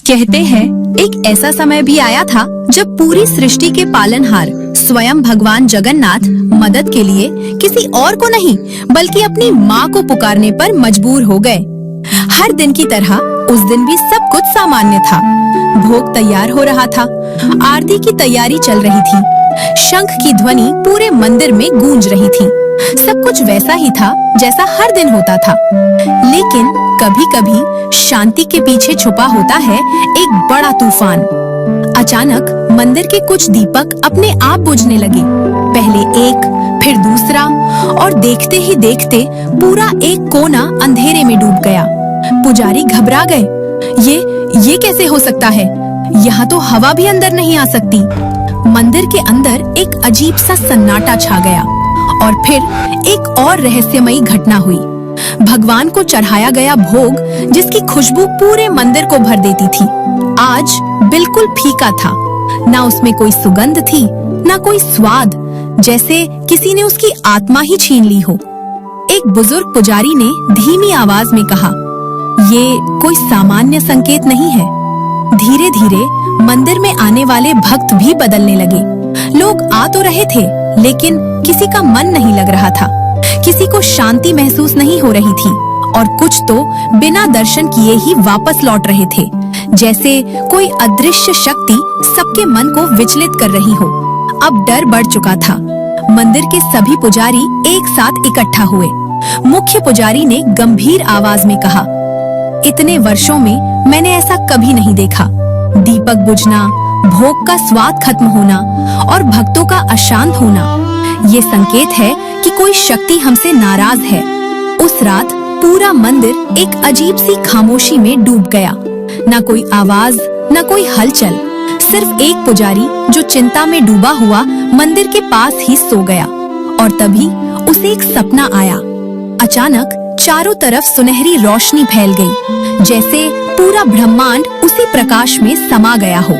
कहते हैं एक ऐसा समय भी आया था जब पूरी सृष्टि के पालनहार स्वयं भगवान जगन्नाथ मदद के लिए किसी और को नहीं बल्कि अपनी माँ को पुकारने पर मजबूर हो गए। हर दिन की तरह उस दिन भी सब कुछ सामान्य था। भोग तैयार हो रहा था, आरती की तैयारी चल रही थी, शंख की ध्वनि पूरे मंदिर में गूंज रही थी। सब कुछ वैसा ही था जैसा हर दिन होता था, लेकिन कभी-कभी शांति के पीछे छुपा होता है एक बड़ा तूफान। अचानक मंदिर के कुछ दीपक अपने आप बुझने लगे, पहले एक, फिर दूसरा, और देखते ही देखते पूरा एक कोना अंधेरे में डूब गया। पुजारी घबरा गए। ये कैसे हो सकता है? यहाँ तो हवा भी अंदर नहीं आ सकती। मंदिर के अंदर एक अजीब सा सन्नाटा छा गया और फिर एक और रहस्यमयी घटना हुई। भगवान को चढ़ाया गया भोग, जिसकी खुशबू पूरे मंदिर को भर देती थी, आज बिल्कुल फीका था। ना उसमें कोई सुगंध थी, ना कोई स्वाद, जैसे किसी ने उसकी आत्मा ही छीन ली हो। एक बुजुर्ग पुजारी ने धीमी आवाज में कहा, ये कोई सामान्य संकेत नहीं है। धीरे धीरे मंदिर में आने वाले भक्त भी बदलने लगे। लोग आ तो रहे थे, लेकिन किसी का मन नहीं लग रहा था, किसी को शांति महसूस नहीं हो रही थी, और कुछ तो बिना दर्शन किए ही वापस लौट रहे थे, जैसे कोई अदृश्य शक्ति सबके मन को विचलित कर रही हो। अब डर बढ़ चुका था। मंदिर के सभी पुजारी एक साथ इकट्ठा हुए। मुख्य पुजारी ने गंभीर आवाज में कहा, इतने वर्षों में मैंने ऐसा कभी नहीं देखा। दीपक बुझना, भोग का स्वाद खत्म होना और भक्तों का अशांत होना, ये संकेत है कि कोई शक्ति हमसे नाराज है। उस रात पूरा मंदिर एक अजीब सी खामोशी में डूब गया। न कोई आवाज, न कोई हलचल, सिर्फ एक पुजारी जो चिंता में डूबा हुआ मंदिर के पास ही सो गया। और तभी उसे एक सपना आया। अचानक चारों तरफ सुनहरी रोशनी फैल गई, जैसे पूरा ब्रह्मांड उसी प्रकाश में समा गया हो,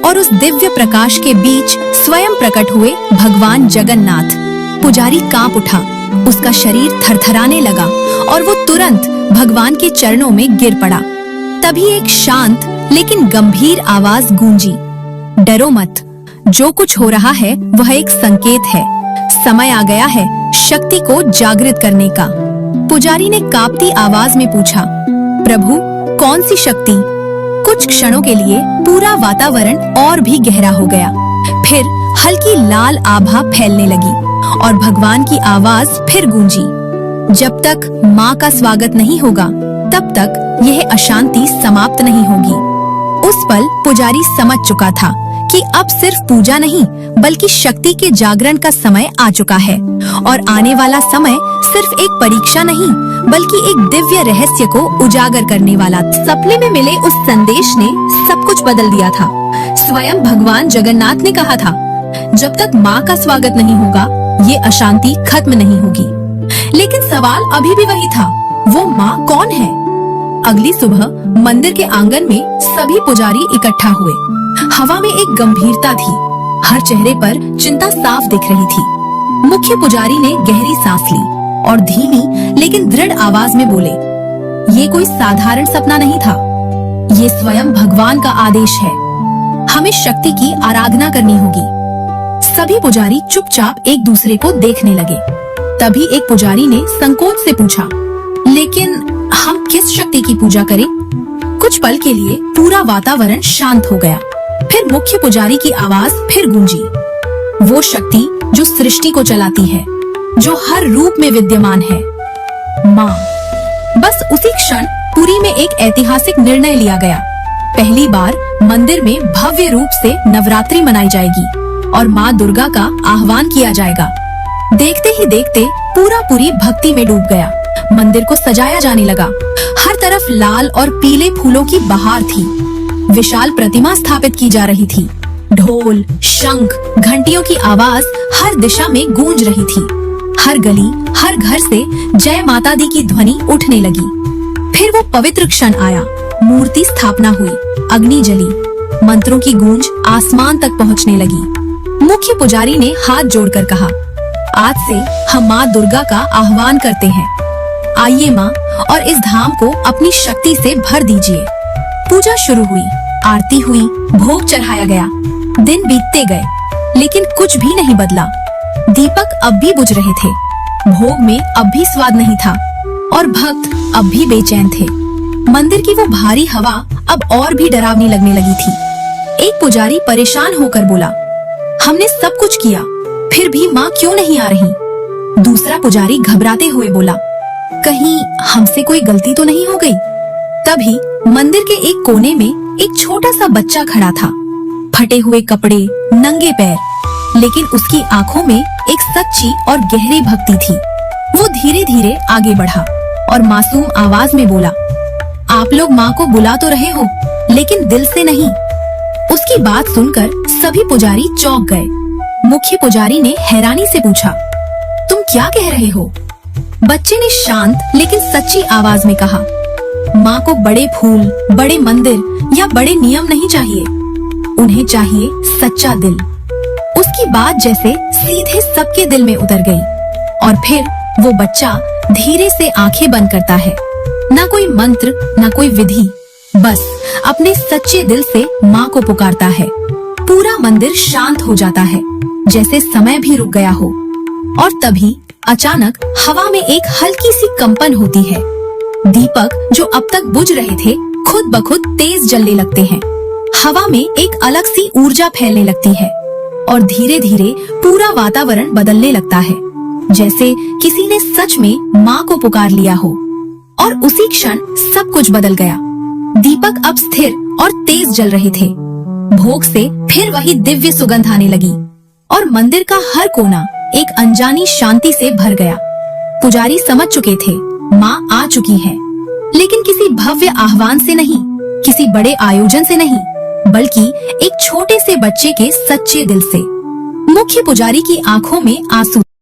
और उस दिव्य प्रकाश के बीच स्वयं प्रकट हुए भगवान जगन्नाथ। पुजारी कांप उठा, उसका शरीर थरथराने लगा और वो तुरंत भगवान के चरणों में गिर पड़ा। तभी एक शांत लेकिन गंभीर आवाज गूंजी, डरो मत, जो कुछ हो रहा है वह एक संकेत है। समय आ गया है शक्ति को जागृत करने का। पुजारी ने कांपती आवाज में पूछा, प्रभु, कौन सी शक्ति? कुछ क्षणों के लिए पूरा वातावरण और भी गहरा हो गया। फिर हल्की लाल आभा फैलने लगी और भगवान की आवाज फिर गूंजी, जब तक माँ का स्वागत नहीं होगा तब तक यह अशांति समाप्त नहीं होगी। उस पल पुजारी समझ चुका था कि अब सिर्फ पूजा नहीं बल्कि शक्ति के जागरण का समय आ चुका है, और आने वाला समय सिर्फ एक परीक्षा नहीं बल्कि एक दिव्य रहस्य को उजागर करने वाला। सपने में मिले उस संदेश ने सब कुछ बदल दिया था। स्वयं भगवान जगन्नाथ ने कहा था, जब तक माँ का स्वागत नहीं होगा ये अशांति खत्म नहीं होगी। लेकिन सवाल अभी भी वही था, वो माँ कौन है? अगली सुबह मंदिर के आंगन में सभी पुजारी इकट्ठा हुए। हवा में एक गंभीरता थी, हर चेहरे पर चिंता साफ दिख रही थी। मुख्य पुजारी ने गहरी सांस ली और धीमी लेकिन दृढ़ आवाज में बोले, ये कोई साधारण सपना नहीं था, ये स्वयं भगवान का आदेश है। हमें शक्ति की आराधना करनी होगी। सभी पुजारी चुपचाप एक दूसरे को देखने लगे। तभी एक पुजारी ने संकोच से पूछा, लेकिन हम किस शक्ति की पूजा करें? कुछ पल के लिए पूरा वातावरण शांत हो गया। फिर मुख्य पुजारी की आवाज फिर गूंजी, वो शक्ति जो सृष्टि को चलाती है, जो हर रूप में विद्यमान है, माँ। बस उसी क्षण पुरी में एक ऐतिहासिक निर्णय लिया गया। पहली बार मंदिर में भव्य रूप से नवरात्रि मनाई जाएगी और माँ दुर्गा का आह्वान किया जाएगा। देखते ही देखते पूरा पुरी भक्ति में डूब गया। मंदिर को सजाया जाने लगा। हर तरफ लाल और पीले फूलों की बहार थी। विशाल प्रतिमा स्थापित की जा रही थी। ढोल, शंख, घंटियों की आवाज हर दिशा में गूंज रही थी। हर गली, हर घर से जय माता दी की ध्वनि उठने लगी। फिर वो पवित्र क्षण आया। मूर्ति स्थापना हुई, अग्नि जली, मंत्रों की गूंज आसमान तक पहुंचने लगी। मुख्य पुजारी ने हाथ जोड़कर कहा, आज से हम माँ दुर्गा का आह्वान करते हैं। आइए माँ, और इस धाम को अपनी शक्ति से भर दीजिए। पूजा शुरू हुई। आरती हुई, भोग चढ़ाया गया। दिन बीतते गए लेकिन कुछ भी नहीं बदला। दीपक अब भी बुझ रहे थे, भोग में अब भी स्वाद नहीं था और भक्त अब भी बेचैन थे। मंदिर की वो भारी हवा अब और भी डरावनी लगने लगी थी। एक पुजारी परेशान होकर बोला, हमने सब कुछ किया, फिर भी माँ क्यों नहीं आ रही? दूसरा पुजारी घबराते हुए बोला, कहीं हमसे कोई गलती तो नहीं हो गई? तभी मंदिर के एक कोने में एक छोटा सा बच्चा खड़ा था, फटे हुए कपड़े, नंगे पैर, लेकिन उसकी आंखों में एक सच्ची और गहरी भक्ति थी। वो धीरे धीरे आगे बढ़ा और मासूम आवाज में बोला, आप लोग माँ को बुला तो रहे हो, लेकिन दिल से नहीं। उसकी बात सुनकर सभी पुजारी चौंक गए। मुख्य पुजारी ने हैरानी से पूछा, तुम क्या कह रहे हो? बच्चे ने शांत लेकिन सच्ची आवाज में कहा, माँ को बड़े फूल, बड़े मंदिर या बड़े नियम नहीं चाहिए, उन्हें चाहिए सच्चा दिल। उसकी बात जैसे सीधे सबके दिल में उतर गई और फिर वो बच्चा धीरे से आंखें बंद करता है। ना कोई मंत्र, ना कोई विधि, बस अपने सच्चे दिल से माँ को पुकारता है। पूरा मंदिर शांत हो जाता है, जैसे समय भी रुक गया हो। और तभी अचानक हवा में एक हल्की सी कंपन होती है। दीपक जो अब तक बुझ रहे थे, खुद ब खुद तेज जलने लगते हैं। हवा में एक अलग सी ऊर्जा फैलने लगती है और धीरे धीरे पूरा वातावरण बदलने लगता है, जैसे किसी ने सच में माँ को पुकार लिया हो। और उसी क्षण सब कुछ बदल गया। दीपक अब स्थिर और तेज जल रहे थे। भोग से फिर वही दिव्य सुगंध आने लगी और मंदिर का हर कोना एक अनजानी शांति से भर गया। पुजारी समझ चुके थे, माँ आ चुकी है, लेकिन किसी भव्य आह्वान से नहीं, किसी बड़े आयोजन से नहीं, बल्कि एक छोटे से बच्चे के सच्चे दिल से। मुख्य पुजारी की आंखों में आंसू